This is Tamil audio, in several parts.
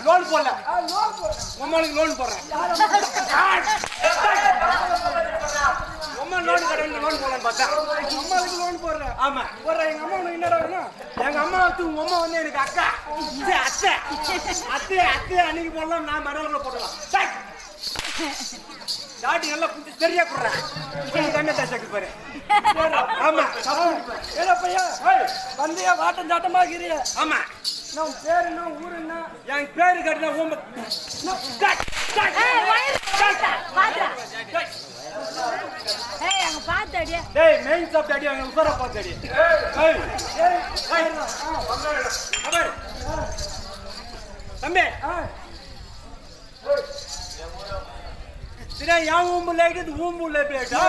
லோன் போடல உங்களுக்கு லோன் போடுறேன் லோன் கடவுள் லோன் போடலான்னு பார்த்தா அம்மாவுக்கு லோன் போடுறேன். ஆமா போடுறேன். எங்க அம்மா உனக்கு என்னடா வேணும்? எங்க அம்மா உங்க அம்மா வந்து எனக்கு அக்கா அத்தை அத்தை அத்தை அன்னைக்கு போடலாம் நான் மரவரில் போடலாம் தாட்டி நல்லா புடிச்சு சரியா போடுறேன் தண்ணி தேசக்கு பாரு ஆமா ஏடா பையா வந்தியா வாட்டம் சாட்டமா இருக்கிறிய. ஆமா நான் பேர் என்ன ஊர் என்ன? என் பேரு கட்டினா ஓம்ப டேய் மெயின் சாப்பிட்டு அடி அவங்க உசாரா பார்த்து அடி தம்பி திரா என் ஊம்புல ஆயிட்டு ஊம்புல போயிட்டா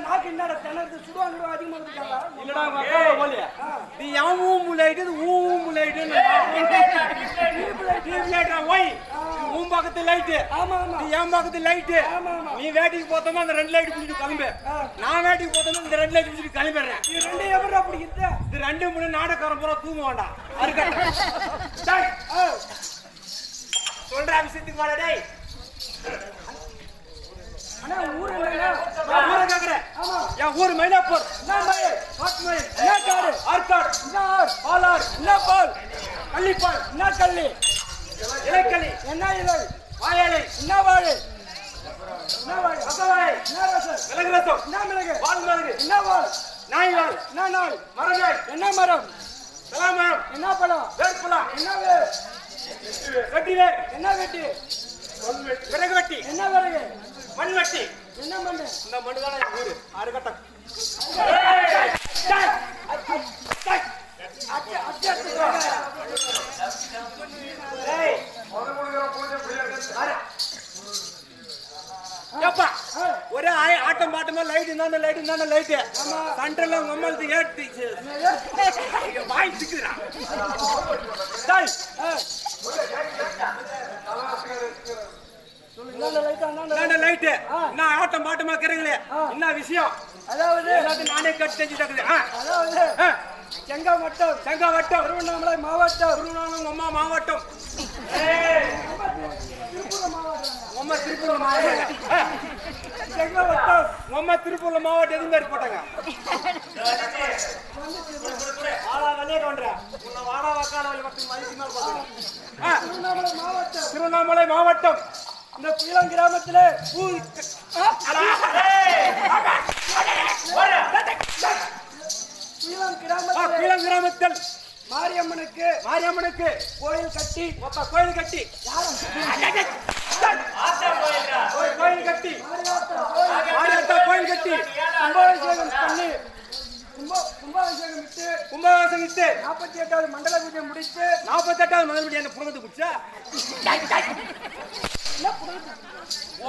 நாக்கு என்னடா திணறது சுடுவாங்க அதிகமா இருக்காங்க. இல்லடா ஓலியா நீ என் ஊம்புல ஆயிட்டு ஊம்புல ஆயிட்டு உன் பக்கத்து லைட்டு நீ என் பக்கத்து லைட்டு நீ வேட்டைக்கு போத்தமா அந்த ரெண்டு லைட் பிடிச்சிட்டு கிளம்பு நான் வேட்டைக்கு போத்தமா இந்த ரெண்டு லைட் பிடிச்சிட்டு கிளம்பிடுறேன். இது ரெண்டு எவ்வளோ அப்படி இருக்கு? இது ரெண்டு மூணு நாடகாரம் பூரா தூங்க வேண்டாம் சொல்ற விஷயத்துக்கு வாடா டேய். அண்ணா ஊர் இல்லையா? ஊரை கேக்குறேன். என் ஊர் மயிலாப்பூர். என்ன காடு? ஆற்காடு. என்ன ஆறு? பாலாறு. என்ன பால்? கள்ளிப்பால். என்ன கள்ளி? இலைக்களி. என்ன இலை? வாழை. என்ன வாழை? என்ன வாழை? ரசவாழை. என்ன ரசம்? மிளகு ரசம். என்ன மிளகு? வால் மிளகு. என்ன வால்? நாய் வால். என்ன நாய்? மரநாய். என்ன மரம்? பலாமரம். என்ன பழம்? வேர்ப்பலா. என்ன வேர்? வெட்டி வேர். என்ன வெட்டி? விறகு வெட்டி. என்ன விறகு? மண் வெட்டி. என்ன மண்ணு? இந்த மண்ணு தானே என் ஊரு ஆறு கட்டம். ஒரே ஆட்டம் ஆட்டம் பாட்டமா லைட் இந்த லைட் சென்டர்ல உங்க அம்மாளுக்கு ஏத்தி வாய் சிக்குறான் டேய் லைட் நான் ஆட்டம் பாட்டமா இருக்கிறீங்களே என்ன விஷயம் அதாவது எல்லாத்தையும் நானே கட்டி செஞ்சுட்டாக்குது அதாவது செங்காவட்டம் திருவண்ணாமலை மாவட்டம் அம்மா மாவட்டம் உம்மா திருப்பூர் மாவட்டம் செங்காவட்டம் உம்மா திருப்பூர்ல மாவட்டம் எதுவும் பேர் போட்டாங்க திருவண்ணாமலை மாவட்டம் இந்த குயிலம் கிராமத்திலே குயிலம் கிராமத்தில் மாரியம்மனுக்கு கோயில் கட்டி கோயில் கட்டி கோயில் கட்டி கோயில் கட்டி கும்பாபிஷேகம் பண்ணி கும்பாபிஷேகம் விட்டு 48வது மண்டல பூஜை முடித்து 48வது மண்டல பூஜை என்ன புறந்து குடிச்சா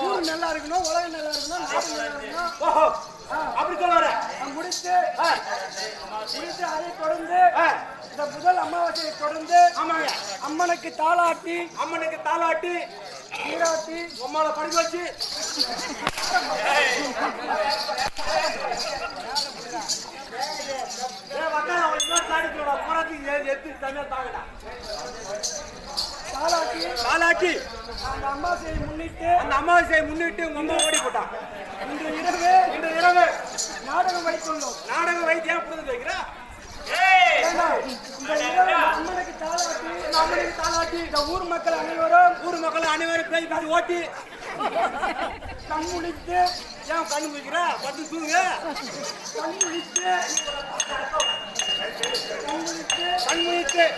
ஊர் நல்லா இருக்கணும் உலகம் நல்லா இருக்கணும் நாடு நல்லா இருக்கணும் ஓஹோ அப்படி சொல்லுவாரு முடித்து அதை தொடர்ந்து இந்த முதல் அமாவாசையை தொடர்ந்து ஆமாங்க அம்மனுக்கு தாளாட்டி நீராட்டி உம்மால படிக்க வச்சு தாளாட்டி அந்த அமாவாசையை முன்னிட்டு உங்க அம்மா ஓடி போட்டான் இன்று இரவு நாடகம் வைத்துள்ளோம் நாடகம் வைத்தியா புரிந்து வைக்கிறா அம்மனுக்கு தாளாட்டி இந்த ஊர் மக்கள் அனைவரும் பேசி பேசி ஓட்டி கண் முடித்து ஏன் கண்ணு முடிக்கிறா பத்து தூங்க கண் முடித்து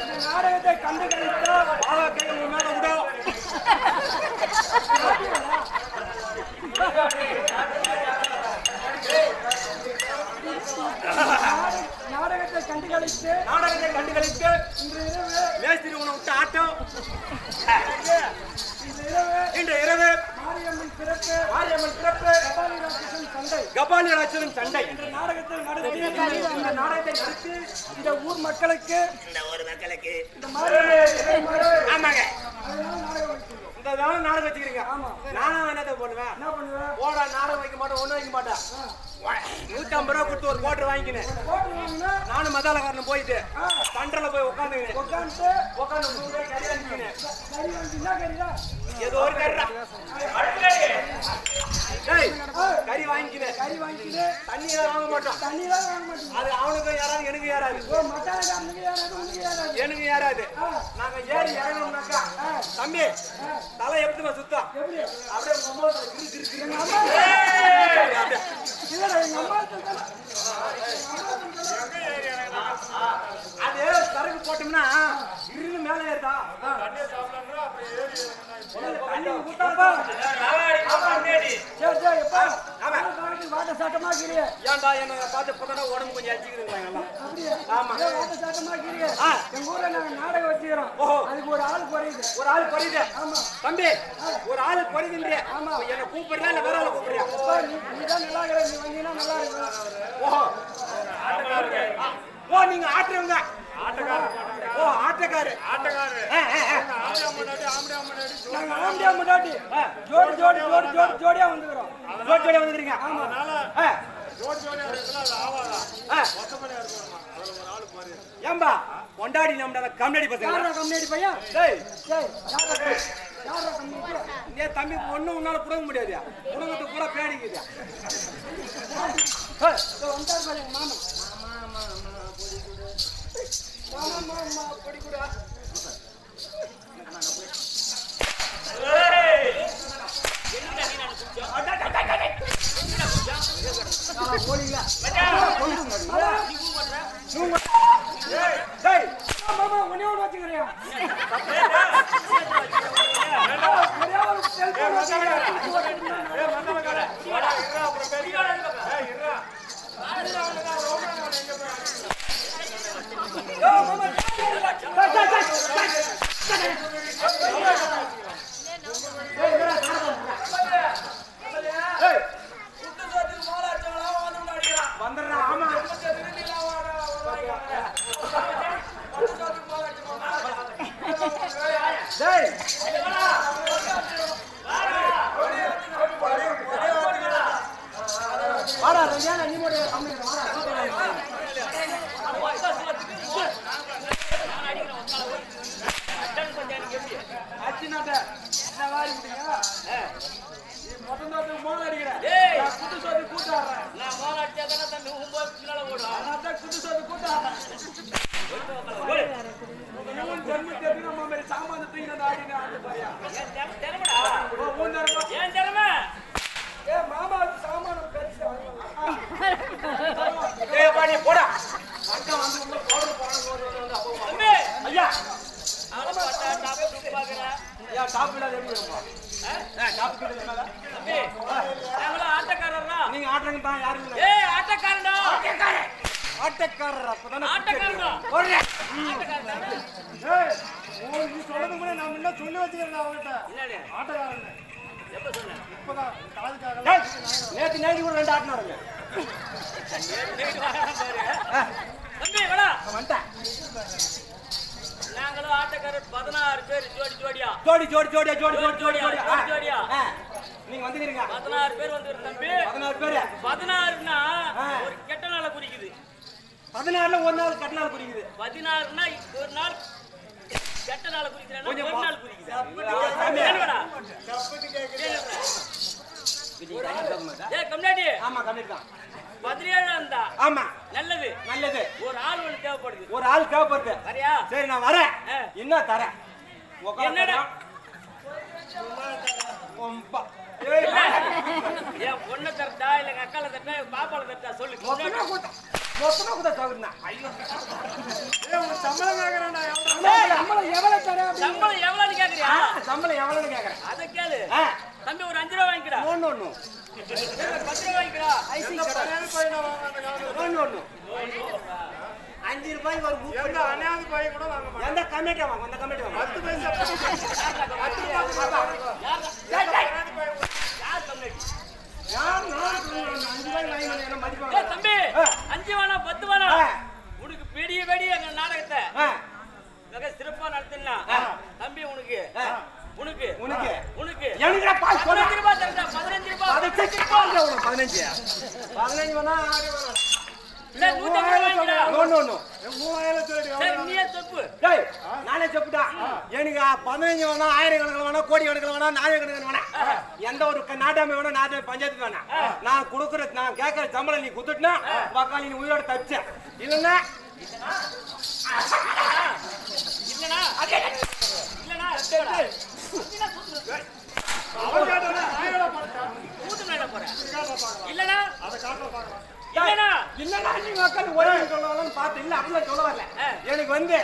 இந்த நாடகத்தை கண்டு கழித்தா பாவா கேட்க மேல விடும் நாடகத்தை கண்டு கழித்து இன்று இரவு மேஸ்திரி உன விட்டு ஆட்டம் இன்று இரவு மாரியம்மன் பிறப்பு கபாலிராட்சன் சண்டை இந்த நாடகத்தை நடத்தி இந்த ஊர் மக்களுக்கு இந்த மாரியம்மன் ஆமாங்க நாடகம் வைக்கிறோம். இந்த நாடகம் வச்சுக்கிறீங்க நானும் என்னத்தை பண்ணுவேன் என்ன பண்ணுவேன் போடா நாடகம் வைக்க மாட்டேன் ஒண்ணும் வைக்க மாட்டேன் 150 ரூபா கொடுத்து ஒரு கோட்டர் வாங்கிக்கினேன் நானும் மதாலக்காரன் போயிட்டு சண்டல போய் உட்காந்து கறி அனுப்பினேன் ஏதோ ஒரு கறி வாங்கிக்கினேன் தண்ணி வாங்க மாட்டோம் அது அவனுக்கு யாராவது எனக்கு யாராது எனக்கு யாராது நாங்க ஏறி இறங்கணும்னாக்கா தம்பி தலை எப்படி சுத்தம் அப்படியே அது சரக்கு போட்டோம்னா இருந்து மேல ஏறுதா ஏன்டா என்ன பார்த்து போட்டா உடம்பு கொஞ்சம் அடிச்சுக்கிறீங்களா ஆமா எங்க ஊர்ல நாங்க நாடகம் வச்சுக்கிறோம் அதுக்கு ஒரு ஆள் குறையுது தம்பி ஒரு ஆளு குறையுதுன்றே என்ன கூப்பிடுறா இல்ல வேற ஆளை கூப்பிடுறியா நீதான் நல்லா இருக்கிற நீ வந்தீங்கன்னா நல்லா இருக்கும் ஓ நீங்க ஆட்டுறவங்க ஓ ஆட்டக்காரு நாங்க ஆம்படியா முன்னாடி ஜோடியா வந்துக்கிறோம் ஜோடியா வந்துக்கிறீங்க ஏம்பா கொண்டாடி நம்ம கம்யூனிட்டி பசங்க கம்யூனிட்டி பையன் நீ தம்பி ஒண்ணு உன்னால புடுங்க முடியாது புடுங்கத்துக்கு கூட பேடிக்குது மாமா பொடி கூட டேய் வாடா ரஞ்சானா நீ போடு கம்மி வாடா அச்சினாட்ட என்ன வாரி முடியா மொத்தம் மோல் அடிக்கிற ஏய் குத்து சோதி கூட்டாடுறேன் நான் மோல் அடிச்சா தானே தம்பி உம்போது பின்னால ஓடுவான் அதான் குத்து சோதி கூட்டாடுறேன் ஜென்ம தெரிஞ்சு நம்ம மாதிரி சாமான தூக்கி ஆடினு ஆடு பாயா என் திறமைடா உன் தரமா என் திறமை ஏ மாமா சாமான பெருசா ஏய் பாடி போடா அக்கா வந்து உள்ள பவுடர் போறாங்க அப்போ தம்பி ஐயா அவளை பார்த்தா டாப் டூப் பாக்குற ஐயா டாப் இல்லாத எப்படி இருக்கும் டாப் கிட்ட இருக்கல தம்பி நாங்களும் ஆட்டக்காரரா நீங்க ஆட்றங்க தான் யாரும் இல்ல ஏய் ஆட்டக்காரன்டா ஆட்டக்காரர் அப்பதானே ஆட்டக்காரன்டா ஓடுறே ஆட்டக்காரன்டா ஏய் நீ சொல்றது கூட நான் முன்ன சொல்லி வச்சிருக்கேன் அவங்கிட்ட என்னடி ஆட்டக்காரன் எப்ப சொன்ன இப்பதான் காதுக்காக நேத்து நைட் கூட ரெண்டு ஆட்டனாருங்க தம்பி வாடா வந்துட்டேன் நாங்களும் ஆட்டக்காரர் 16 பேர் ஜோடி ஜோடியா ஜோடி ஜோடி ஜோடியா ஜோடி ஜோடி ஜோடி ஜோடியா ஜோடியா நீங்க வந்துக்கிறீங்க 16 பேர் வந்துரு தம்பி 16 பேர் 16னா ஒரு கெட்ட நாளை குறிக்குது 16ல ஒரு நாள் கட்ட நாள் குறிக்குது 16னா ஒரு நாள் கெட்ட நாளை குறிக்குதுனா ஒரு நாள் குறிக்குது சாமி. என்னடா ஏய் கம்னாடி ஆமா கண்டிப்பா 17 இருந்தா ஆமா நல்லது நல்லது ஒரு ஆள் ஒன்னு தேவைப்படுது ஒரு ஆள் தேவைப்படுது சரியா சரி நான் வரேன் என்ன தரேன் என்னடா ஏன் பொண்ணை தரட்டா இல்ல எங்க அக்கால தரட்டா எங்க பாப்பால தரட்டா சொல்லு மொத்தமா கூட தகுந்தா ஐயோ சம்பளம் கேக்குறேன் சம்பளம் எவ்வளவு தரேன் சம்பளம் எவ்வளவுன்னு கேக்குறியா சம்பளம் எவ்வளவுன்னு கேக்குறேன் அத கேளு தம்பி ஒரு 5 ரூபாய் வாங்கிக்கடா ஒண்ணு 10 ரூபாய் வாங்கிக்கடா ஒண்ணு 5 ரூபாய்க்கு ஒரு புக் எந்த அனாதை பாய் கூட வாங்க மாட்டேன் எந்த கமிட்டி வாங்க அந்த கமிட்டி வாங்க 10 பைசா யார் கம்னாடி யார் நான் 5 ரூபாய் வாங்கி என்ன மதிப்பாங்க ஏய் தம்பி 5 வேணா 10 வேணா உனக்கு பெரிய பெரிய எங்க நாடகத்தை மிக சிறப்பா நடத்தினா தம்பி உனக்கு உனக்கு உனக்கு உனக்கு எனக்கு பால் சொல்ல 15 ரூபாய் தரடா 15 ரூபாய் 15 வேணா இல்ல 150 ரூபாய் வாங்கிடா நோ 3000 சொல்லி சரி நீயே தப்பு டேய் நானே செப்புடா எனக்கு 15 வேணா 1000 கணக்குல வேணா கோடி கணக்குல வேணா 1000 கணக்குல வேணா எந்த ஒரு நாட்டாமை வேணா நாட்டாமை பஞ்சாயத்து வேணா நான் குடுக்குற நான் கேட்கற சம்பளம் நீ குடுத்துட்டா பக்கால நீ உயிரோட தச்ச இல்லன்னா இல்லனா இல்லனா அவன் கேட்டா 1000 போறா கூத்து மேல போற இல்லனா அத காட்ட பாக்குறேன் இல்லனா நீ மக்கள் ஒரே சொல்லலாம்னு பார்த்து இல்ல அப்படி சொல்ல வரல எனக்கு வந்து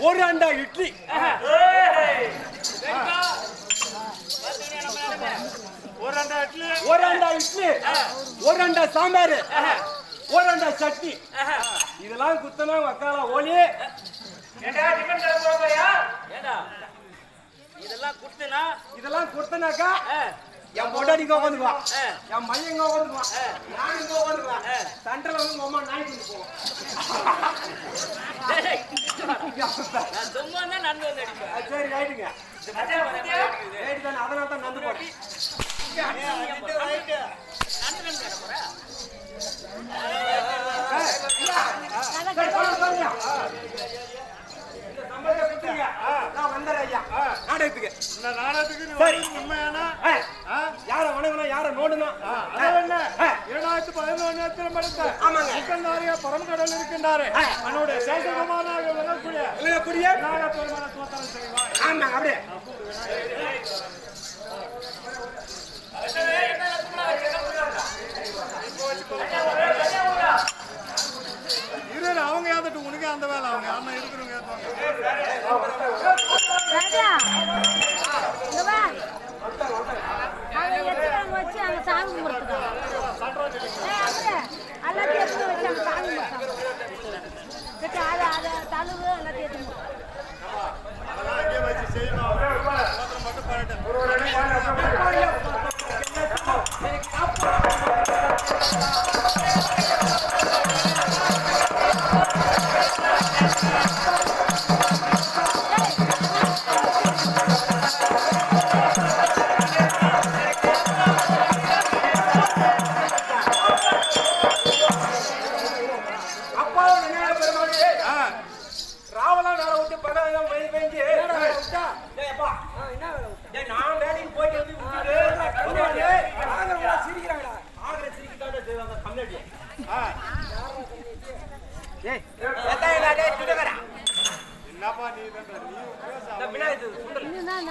ஒரு அண்டா இட்லி வெங்கா பாத்தீங்க நம்ம நேரமே ஒரு அண்டா இட்லி ஒரு அண்டா சாம்பார் ஒரு அண்டா சட்னி இதெல்லாம் குத்தனா வக்கால ஓலி ஏடா டிபன் தர போறியா ஏடா இதெல்லாம் குடுத்தனா இதெல்லாம் குத்தனாக்கா என் பொண்டாடி இங்க உட்காந்துக்குவா என் மையன் இங்க உட்காந்துக்குவா நான் இங்க உட்காந்துக்குவா சென்டர்ல வந்து உங்க அம்மா நாய் கொண்டு போவோம் நான் சும்மா தான் நடந்து வந்து அடிப்பேன் சரி ரைட்டுங்க ரைட்டு தானே அதனால தான் நடந்து போறேன் யார வணங்கணும் யார நோடணும் பரமக்கடல் இருக்கின்றாரு அவனுடைய சேஷகுமாரனாக விளங்கக்கூடிய நாகப்பெருமான தோத்திரம் செய்வார். ஆமா அப்படியே அவங்க யாத்திட்டு உனக்கு அந்த வேலை அவங்க அண்ணன் இருக்கிறவங்க ராஜா இங்க வா அவங்க எடுத்து வச்சு அங்க சாமி கும்பிடுறாங்க எல்லாத்தையும் எடுத்து வச்சு அங்க சாமி கும்பிடுறாங்க அதை தழுவு எல்லாத்தையும் எடுத்து அதெல்லாம் வச்சு செய்யணும் மட்டும் பண்ணிட்டேன் அப்பா விநாயகர் பெருமானே ராவணா வேலை விட்டு பகவான் பெஞ்சு டேய் அப்பா என்ன வேலை விட்டா டேய் நான் வேலைக்கு போயிட்டு வந்து விட்டுட்டு ஆகறவங்க சிரிக்கிறாங்கடா ஆகற சிரிக்கிட்டாடா செய்வாங்க கண்ணடி டேய் எதாயிடா டேய் சுடகரா என்னப்பா நீ பண்ற நீ பேச விநாயகர் சுண்டல் இன்னும் நான்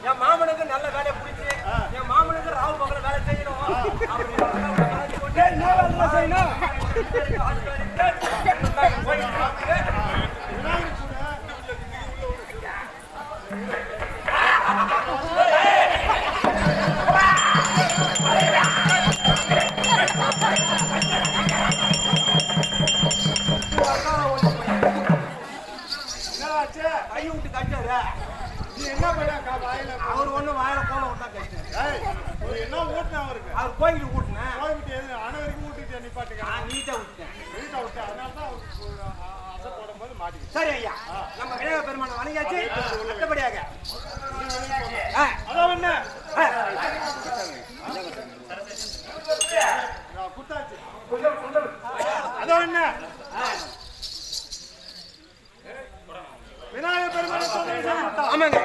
என் மாமனுக்கு நல்ல வேலையை பிடிச்சி என் மாமனுக்கு ராவு பகல வேலை செய்யணும் கை விட்டு கட்டாரு நீ என்ன பண்ண அவர் ஒண்ணு வாயில போல விட்டா கட்டாரு என்ன ஊட்டின அவருக்கு அவர் கோயிலுக்கு விட்டுனேன் கோயிலுக்கு எது அனைவருக்கும் ஊட்டிட்டு நிப்பாட்டுங்க நான் நீட்டா விட்டேன் வீட்டை விட்டு அதனால தான் அவருக்கு அசை போடும்போது மாட்டிக்கிச்சு சரி ஐயா நம்ம விநாயகர் பெருமானை வணங்கியாச்சு மற்றபடியாக அதான் என்ன ஆ. குத்தாச்சு அதான் என்ன விநாயகர் பெருமானை ஆமாங்க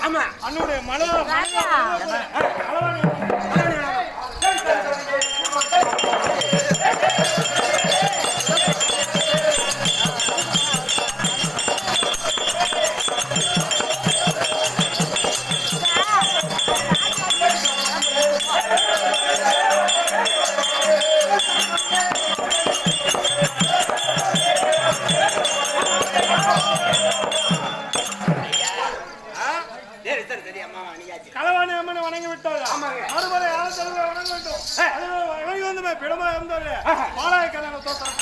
ஆமா அன்னுடைய மலை ராஜா சரி சரி சரி அம்மா வணங்கியாச்சு களவாணி அம்மனை வணங்கி விட்டாங்க ஆமாங்க. மறுபடி யாரும் தெலுங்கு வணங்க வேண்டும் அது வணங்கி வந்து பிடமா இருந்தாலே பாலாய கல்யாணம் தோட்டம்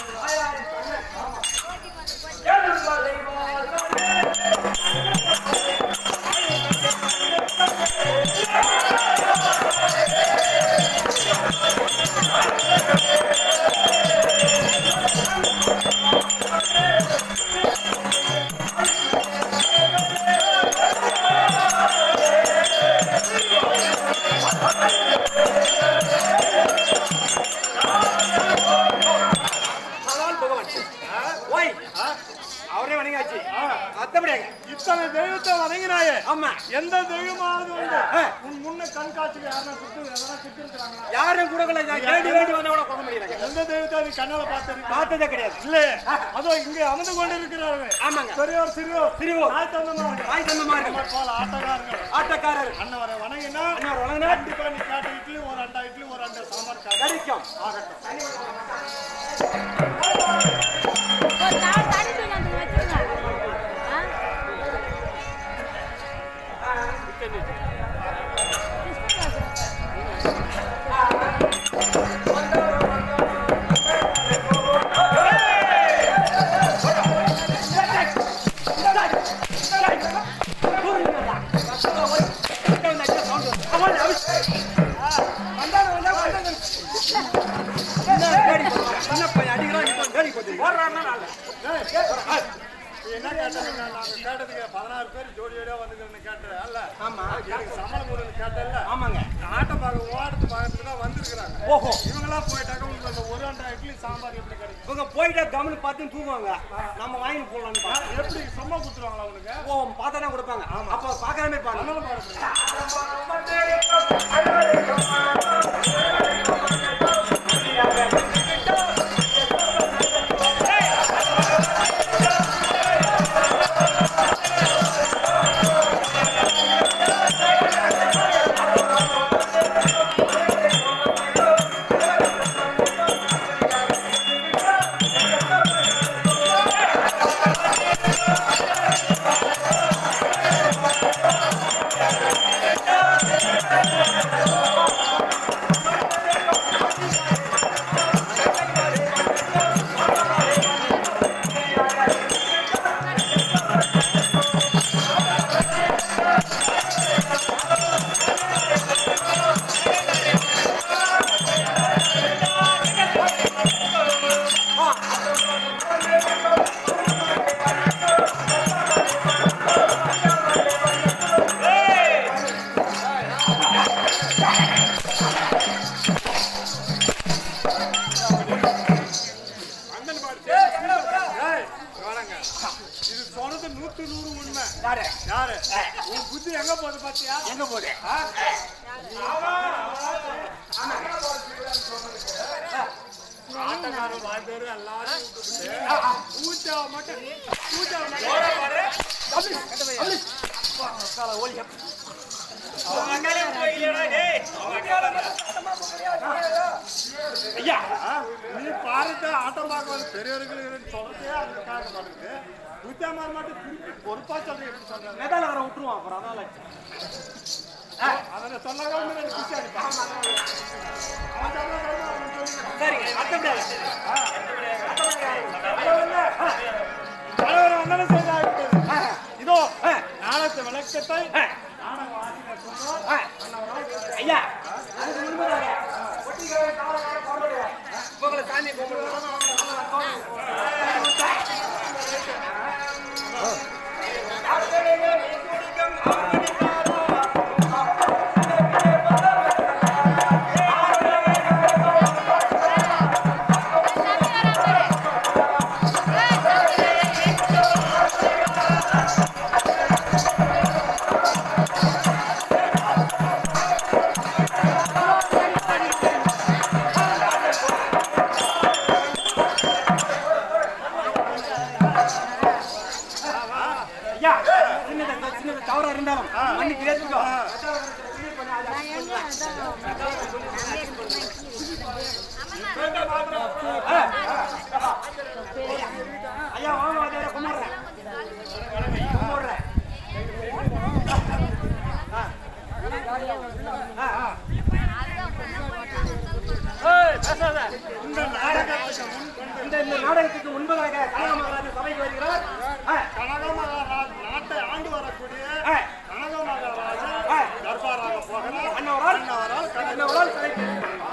ஓய் அவரே வணங்கியாச்சு மற்றபடியாக இத்தனை தெய்வத்தை வணங்கினாயே ஆமா எந்த தெய்வமாவது உண்டு உன் முன்ன கண்காட்சிக்கு யாரும் எதனா சுட்டு இருக்கிறாங்களா யாரும் கூட கேடி வேண்டி வந்தா கூட கொடுக்க முடியல எந்த தெய்வத்தை நீ கண்ணால பார்த்து பார்த்ததே கிடையாது இல்ல அதோ இங்க அமர்ந்து கொண்டு இருக்கிறார்கள் ஆமாங்க பெரியோர் சிறியோர் சிறுவோ தாய் தந்தமார்கள் தாய் தந்தமா இருக்கு போல ஆட்டக்காரர்கள் ஆட்டக்காரர் அண்ணவரை வணங்கினா அண்ணவர் வணங்கினா கண்டிப்பா நீ கேட்ட இட்லி ஒரு அண்டா இட்லி ஒரு அண்டா சாம்பார் கிடைக்கும் ஆகட்டும் ஒரு நாள் தண்ணி தூக்கி வந்து வச்சிருங்க என்ன கேட்டீங்க நாங்க கேட்டதுக்கு 16 பேர் ஜோடி ஜோடியா வந்துக்கிறேன்னு கேட்டேன் அல்ல ஆமா எனக்கு சம்பளம் கொடுன்னு கேட்டேன்ல ஆமாங்க ஆட்டம் பார்க்க ஓடத்து பார்க்கறதுக்கு தான் வந்திருக்கிறாங்க ஓஹோ இவங்கெல்லாம் போயிட்டாக்க உங்களுக்கு அந்த ஒரு அண்டா இட்லி சாம்பார் எப்படி கிடைக்கும் இவங்க போயிட்டா கவனம் பார்த்து தூங்குவாங்க நம்ம வாங்கி போடலான்னு பார்த்தா. எப்படி சும்மா கொடுத்துருவாங்களா அவனுக்கு ஓ பார்த்தா தான் கொடுப்பாங்க அப்போ பார்க்கற மாதிரி பாருங்க அதனால பாருங்க அண்ணன் பாட்டு இது சொல்றது 100 உண்மை. யாரு யாரு உன் புத்தி எங்க போகுது பாத்தியா? எங்க போகுது? ஆட்டக்காரன் வாய்ப்பேரு எல்லாரும் பூஜா மட்டும் ஐயா நீ பாருங்க ஆட்டம் பார்க்க வந்து பெரியவர்களுக்கு சொல்றதே அந்த காரணம் பண்ணுது. பூஜாமார் மட்டும் திருப்பி பொறுப்பா சொல்றேன் சொல்றேன். மேதால வர விட்டுருவான் அப்புறம் அதனால அதனை சொன்னாங்க குச்சி அடிப்பான். சரிங்க அர்த்தம் தலைவர் அண்ணன் செய்தாயிட்டது. இதோ நாளத்து விளக்கத்தை ஐயா அதுக்கு முன்பதாக உங்களை சாமி கும்பிடுவோம். சின்னது தவறா இருந்தாலும் மன்னிப்பு ஏற்றுக்கோ. ஐயா வாங்க வாங்க கும்பிடுறேன் கும்பிடுறேன். இந்த நாடகத்துக்கு முன்பதாக கனகமகாராஜ சபைக்கு வருகிறார். கனகமகாராஜ் நாட்டை ஆண்டு வரக்கூடிய கனகமகாராஜர் தர்பாராக போகிறார். அன்னவரால் சபைக்கு இதெல்லாம் எடுத்துக்கலாம்.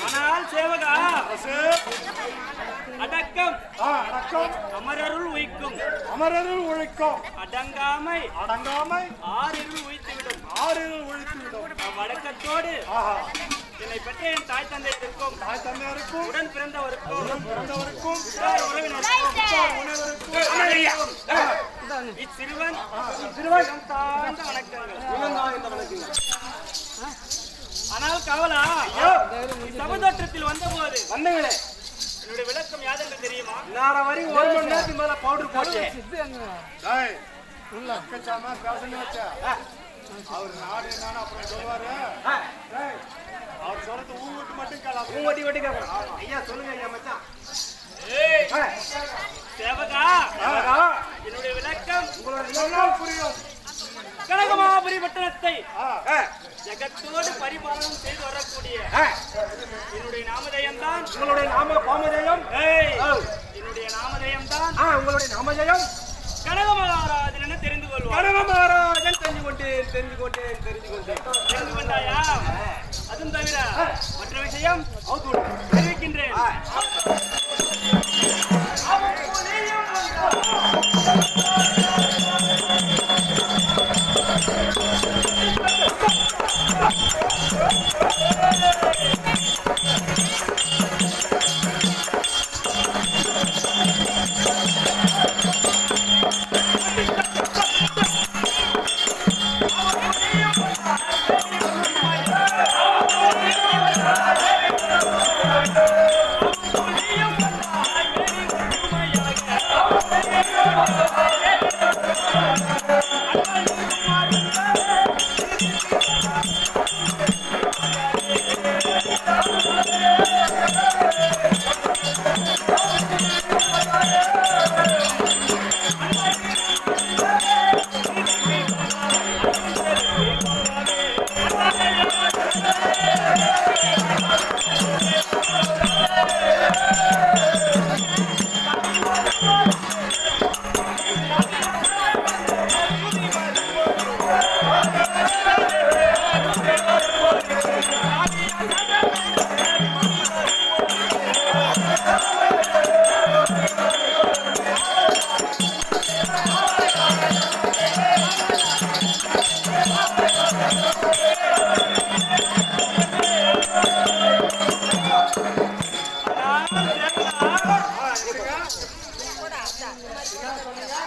ஆனால் சேவகா அரசே, அடக்கம் அடக்கம் அமரருள் உயிக்கும் அமரரில் உழைக்கும் அடங்காமை அடங்காமை ஆறிருள் உயித்துவிடும் ஆறில் ஒழித்துவிடும். வழக்கத்தோடு ஆஹா, என்னை பெற்ற என் தாய் தந்தையருக்கும் தாய் தந்தையருக்கும் உடன் பிறந்தவருக்கும் பிறந்தவருக்கும் உற்றார் உறவினருக்கும் உணவருக்கும் இச்சிறுவன் தாழ்ந்த வணக்கங்கள். ஆனால் கவலா சமுதாயத்தில் வந்தபோது வந்தங்களே என்னுடைய விளக்கம் யாதென்று தெரியுமா? நார வரைக்கும் 1 மணி நேரத்துக்கு மேல பவுடர் போட்டு டேய், அக்கச்சாம பேசணும் வச்சா. அவர் நாடு என்னன்னு அப்புறம் சொல்லுவாரு. டேய், அவர் சொல்றது ஊருக்கு மட்டும் கேளாம. ஊங்கட்டி வெட்டி கேட்கணும். ஐயா சொல்லுங்க ஐயா மச்சான். ஏய், ஏய், சேவகா ஆகா, என்னுடைய விளக்கம் உங்களோட எல்லாம் புரியும். கனகமாபுரி பட்டணத்தை ஏய், ஜகத்தோடு பரிபாலனம் செய்து வரக்கூடிய ஏய், என்னுடைய நாமதேயம்தான். உங்களுடைய நாம பாமஜயம். ஏய், ஓ, என்னுடைய நாமதேயம்தான் உங்களுடைய நாமஜயம் கனகமகாராஜன் என தெரிந்து கொள்வார். கனக மகாராஜன் தெரிந்து கொண்டேன். தெரிந்து கொண்டாயா? அதுவும் தவிர மற்ற விஷயம் அவுத்து விடு. தெரிவிக்கின்றேன். சொன்னீங்க?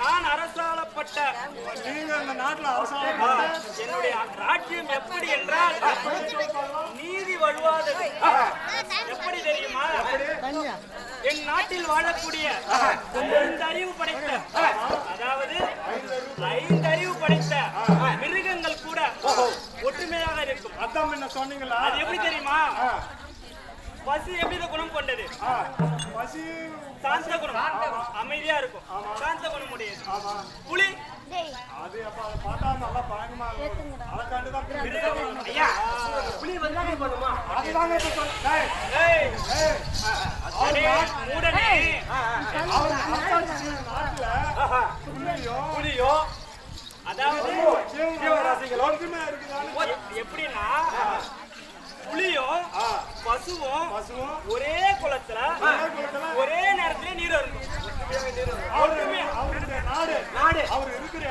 நான் அரசாளப்பட்ட நீங்க இந்த நாட்டுல அரசாங்கம் என்னுடைய ராஜ்யம் எப்படி என்றால் நீதி வழுவாதது. எப்படி தெரியுமா? என் நாட்டில் வாழக்கூடிய 5 அறிவு படைத்த, அதாவது 5 அறிவு படைத்த மிருகங்கள் கூட ஒற்றுமையாக இருக்கும். அதான் என்ன சொன்னீங்களா? அது எப்படி தெரியுமா? பசி எவ்வித குணம் கொண்டது? பசி சாந்த குணம், அமைதியா இருக்கும். சாந்த குணம் உடையது. புலி அது அப்ப அதை பார்த்தா நல்லா பயங்கரமா இருக்கும். அதை கண்டுதான் ஐயா புலி வந்து என்ன பண்ணுமா? அதுதாங்க இப்ப சொன்னேன். ஏய், அடே, மூடனே. அவர் அரசாட்சி நாட்டுல புலியோ அதாவது ஜீவராசிகளோ ஒற்றுமையா இருக்குதான்னு எப்படின்னா புலியும் பசுவும் ஒரே குளத்துல ஒரே நேரத்துல நீர் இருக்கும். அவருடைய நாடு அவர் இருக்கிற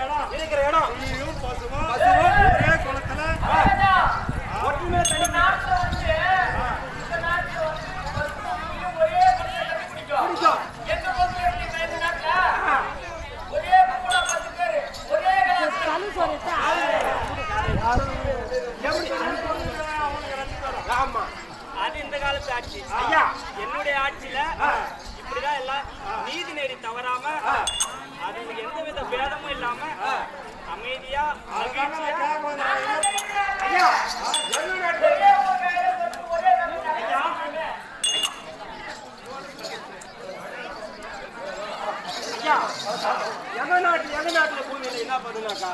இடம் புலியும் பசுவும் ஒரே குளத்துல ஒற்றுமையா தண்ணி கழு சொல்லிட்டா ஆமா அது இந்த காலத்து ஆட்சி. ஐயா என்னுடைய ஆட்சியில இப்படிதான் எல்லாம் நீதி நெறி தவறாம அது எந்தவித பேதமும் இல்லாம அமைதியா மகிழ்ச்சியா ஐயா என்ன நாட்டு ஐயா எங்க நாட்டுல பூமியில என்ன பண்ணுனாக்கா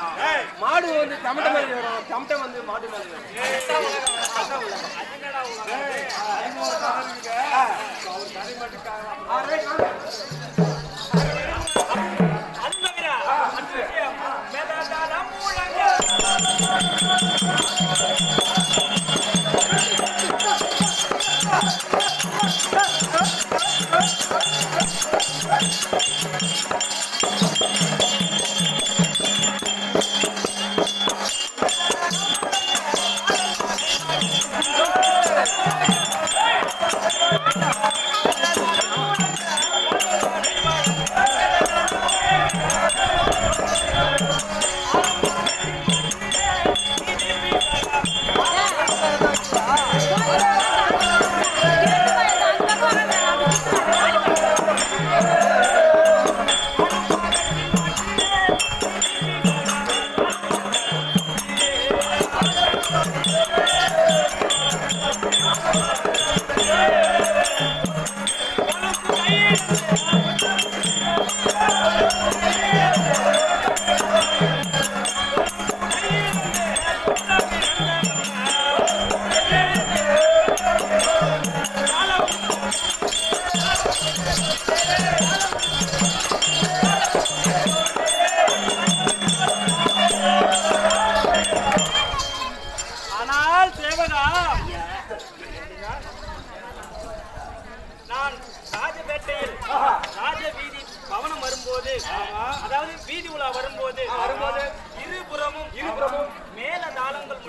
மாடு வந்து தமட்டை மேல வரும், தமட்டை வந்து மாடு மேல வரும். அது தவிர மற்ற விஷயம் மேதாதாரம் மூலங்க. ஆனால் சேவகா, நான் ராஜபேட்டையில் ராஜ வீதி பவனம் வரும்போது, அதாவது வீதி உலா வரும்போது இருபுறமும் மேல தாளங்கள்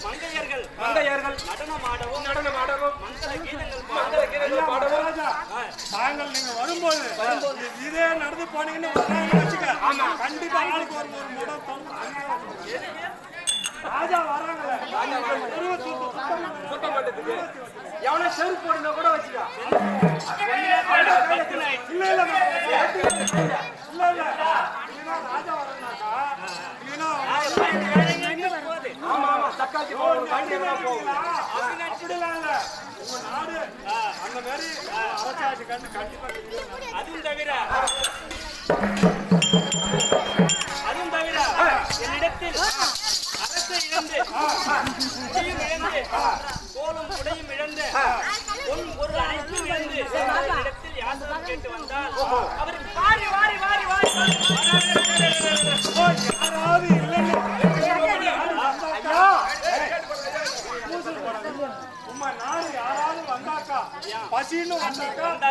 மங்கையர்கள் நடனமாடவும் மங்கள கீதங்கள் பாடவும். தாங்கள் நீங்க வரும்போது இதே நடந்து போனீங்கன்னு வர்றாங்கன்னு வச்சுக்க, கண்டிப்பா ஆளுக்கு ஒரு முடம் தங்கும். ராஜா வராங்களே, சுத்தம் பண்றதுக்கு எவனா செருப்பு போடுனா கூட வச்சுக்கா. இல்ல ராஜா வரனாக்கா ஆமா தக்காளி கண்டிப்பா போகும். அப்படிலாம் இல்ல, உங்க நாடு அந்த மாதிரி அரசாட்சி கண்டு கண்டிப்பா அதுவும் தவிர என்னிடத்தில் அரசை இழந்து குடியும் இழந்து கோலும் குடையும் இழந்து பொன் பொருள் அனைத்தும் இழந்து என்னிடத்தில் யாசகம் கேட்டு வந்தால் அவருக்கு வாரி வாரி வாரி வாரி யாராவது இல்லைன்னு உமா நாடு யாராவது வந்தாக்கா பசின்னு வந்தாக்கா